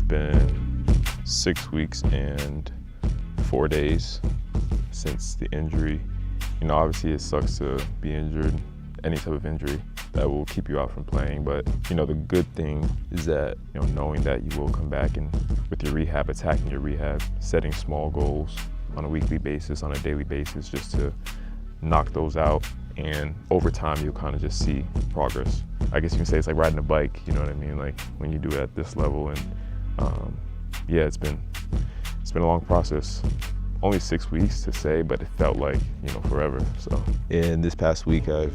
been 6 weeks and 4 days since the injury. You know, obviously it sucks to be injured, any type of injury that will keep you out from playing. But, you know, the good thing is that, you know, knowing that you will come back and with your rehab, attacking your rehab, setting small goals on a weekly basis, on a daily basis, just to knock those out. And over time, you'll kind of just see progress. I guess you can say it's like riding a bike, you know what I mean? Like when you do it at this level. And yeah, it's been a long process. Only 6 weeks to say, but it felt like, you know, forever, so. And this past week, I've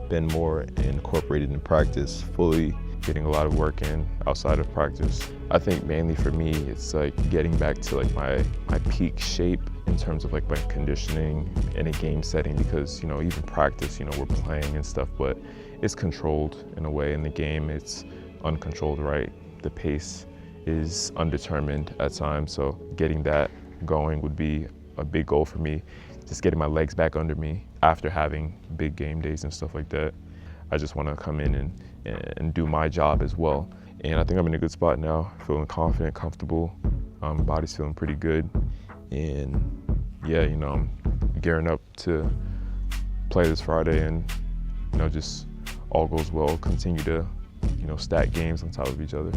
been more incorporated in practice, fully Getting a lot of work in outside of practice. I think mainly for me, it's like getting back to like my peak shape in terms of like my conditioning in a game setting, because, you know, even practice, you know, we're playing and stuff, but it's controlled in a way. In the game, it's uncontrolled, right? The pace is undetermined at times, so getting that going would be a big goal for me. Just getting my legs back under me after having big game days and stuff like that. I just want to come in and do my job as well. And I think I'm in a good spot now, feeling confident, comfortable. Body's feeling pretty good. And yeah, you know, I'm gearing up to play this Friday, and, you know, just all goes well, continue to, you know, stack games on top of each other.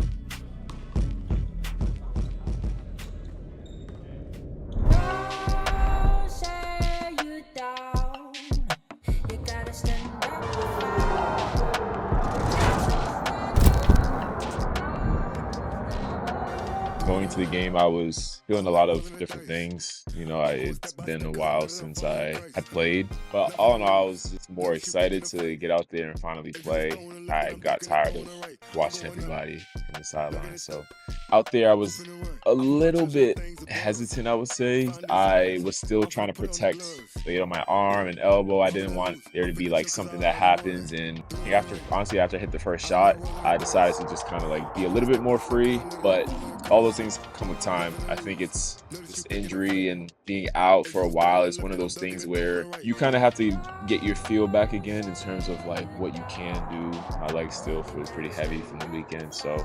Going to the game, I was feeling a lot of different things. You know, it's been a while since I had played, but all in all, I was just more excited to get out there and finally play. I got tired of watching everybody in the sidelines, so out there I was a little bit hesitant, I would say. I was still trying to protect, you know, my arm and elbow. I didn't want there to be like something that happens, and after I hit the first shot, I decided to just kind of like be a little bit more free, but all those things come with time. I think it's this injury and being out for a while is one of those things where you kind of have to get your feel back again in terms of like what you can do. My legs still feel pretty heavy from the weekend, so,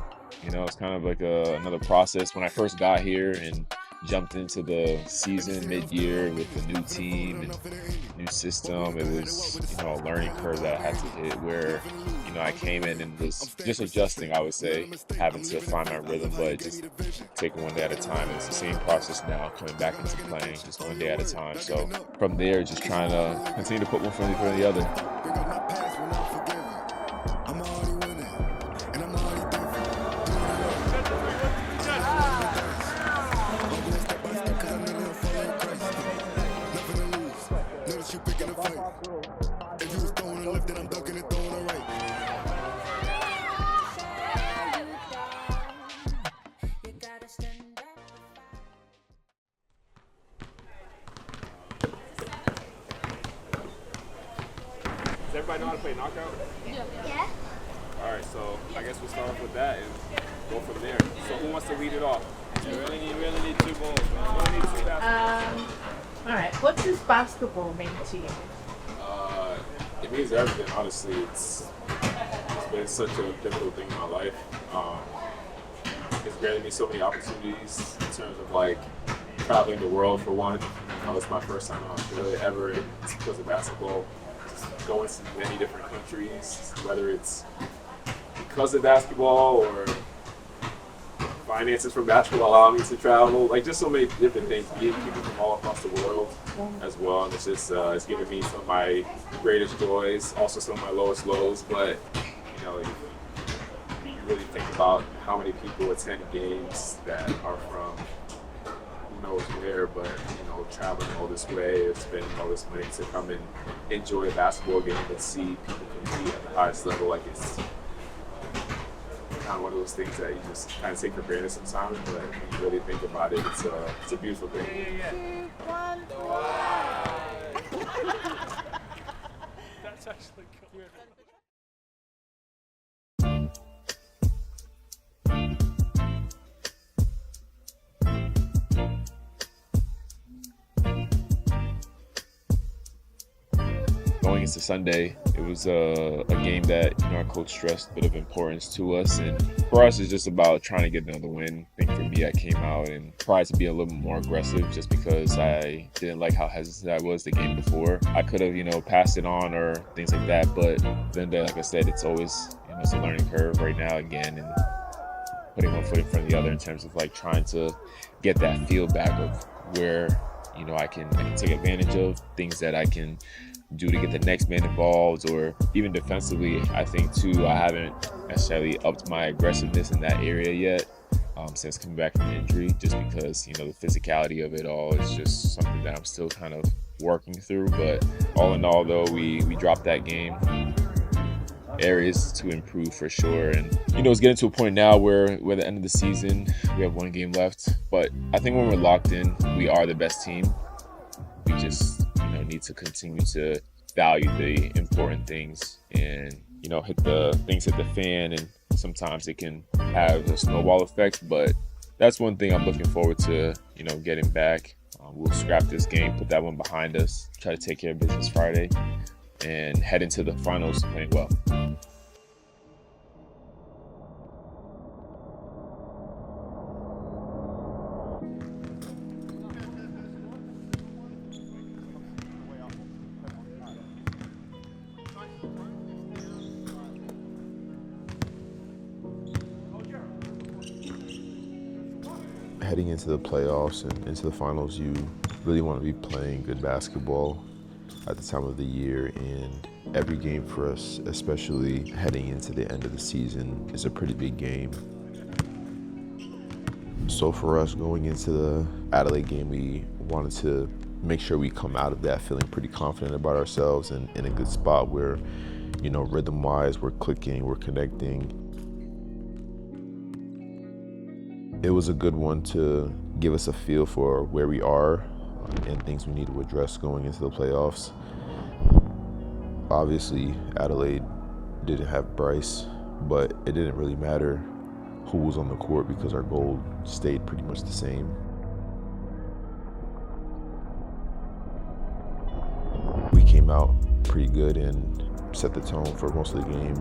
you know, it's kind of like another process. When I first got here and jumped into the season mid-year with a new team and new system, it was, you know, a learning curve that I had to hit where, you know, I came in and was just adjusting, I would say, having to find my rhythm, but just taking one day at a time. And it's the same process now, coming back into playing, just one day at a time. So from there, just trying to continue to put one foot in front of the other. Does everybody know how to play knockout? Yeah. All right, so I guess we'll start off with that and go from there. So who wants to lead it off? You really need two balls, man. We need two basketballs. All right. What does basketball mean to you? It means everything, honestly. It's been such a pivotal thing in my life. It's granted me so many opportunities in terms of like traveling the world for one. You know, it's my first time in Australia ever because of basketball. Just going to many different countries, whether it's because of basketball or finances from basketball allow me to travel, like just so many different things, meeting people from all across the world as well. And it's just, it's given me some of my greatest joys, also some of my lowest lows. But, you know, you really think about how many people attend games that are from who knows where, but, you know, traveling all this way, spending all this money to come and enjoy a basketball game and see people compete at the highest level. Like, it's kind of one of those things that you just kind of take for granted sometimes, but when you really think about it, it's a beautiful thing. 2, 1. That's actually good. going into Sunday, it was a game that our coach stressed a bit of importance to us, and for us, it's just about trying to get another win. I think for me, I came out and tried to be a little bit more aggressive, just because I didn't like how hesitant I was the game before. I could have, passed it on or things like that, but then, like I said, it's always, it's a learning curve right now again, and putting one foot in front of the other in terms of like trying to get that feel back of where I can take advantage of things that I can do to get the next man involved, or even defensively. I think too, I haven't necessarily upped my aggressiveness in that area yet since coming back from injury, just because the physicality of it all is just something that I'm still kind of working through. But all in all, though, we dropped that game. Areas to improve for sure, and it's getting to a point now where we're at the end of the season, we have one game left, but I think when we're locked in, we are the best team. We just need to continue to value the important things, and hit the fan, and sometimes it can have a snowball effect, but that's one thing I'm looking forward to getting back. We'll scrap this game, put that one behind us, try to take care of business Friday, and head into the finals playing well. Heading into the playoffs and into the finals, you really want to be playing good basketball at the time of the year, and every game for us, especially heading into the end of the season, is a pretty big game. So for us, going into the Adelaide game, we wanted to make sure we come out of that feeling pretty confident about ourselves and in a good spot where, rhythm-wise, we're clicking, we're connecting. It was a good one to give us a feel for where we are and things we need to address going into the playoffs. Obviously, Adelaide didn't have Bryce, but it didn't really matter who was on the court because our goal stayed pretty much the same. We came out pretty good and set the tone for most of the game.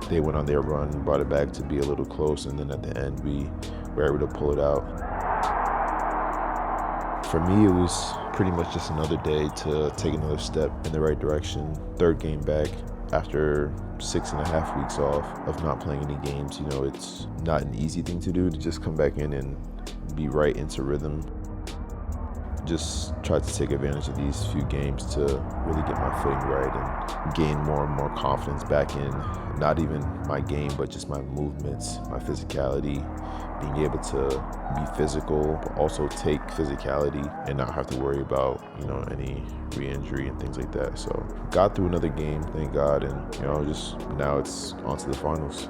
They went on their run, brought it back to be a little close, and then at the end we were able to pull it out. For me, it was pretty much just another day to take another step in the right direction. Third game back after 6.5 weeks off of not playing any games. It's not an easy thing to do to just come back in and be right into rhythm. Just tried to take advantage of these few games to really get my footing right and gain more and more confidence back in not even my game, but just my movements, my physicality, being able to be physical, but also take physicality and not have to worry about, any re-injury and things like that. So got through another game, thank God, and, just now it's on to the finals.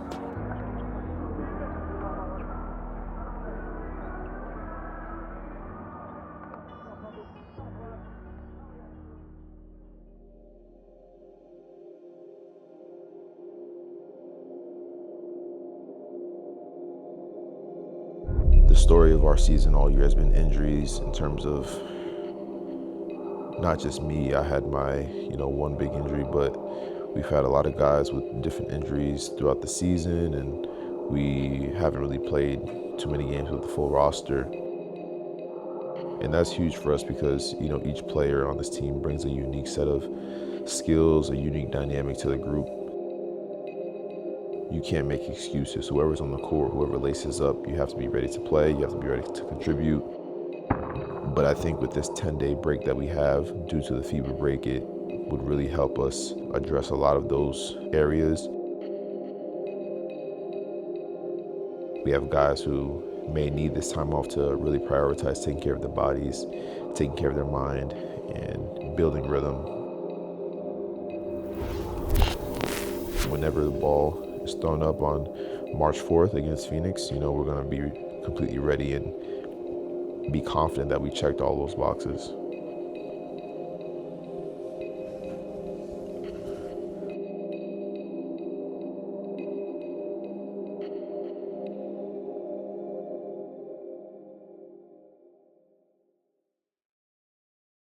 The story of our season all year has been injuries, in terms of not just me. I had my, one big injury, but we've had a lot of guys with different injuries throughout the season, and we haven't really played too many games with the full roster. And that's huge for us because, each player on this team brings a unique set of skills, a unique dynamic to the group. You can't make excuses. Whoever's on the court, whoever laces up, you have to be ready to play, you have to be ready to contribute. But I think with this 10-day break that we have due to the FIBA break, it would really help us address a lot of those areas. We have guys who may need this time off to really prioritize taking care of their bodies, taking care of their mind, and building rhythm. Whenever the ball is thrown up on March 4th against Phoenix, we're going to be completely ready and be confident that we checked all those boxes.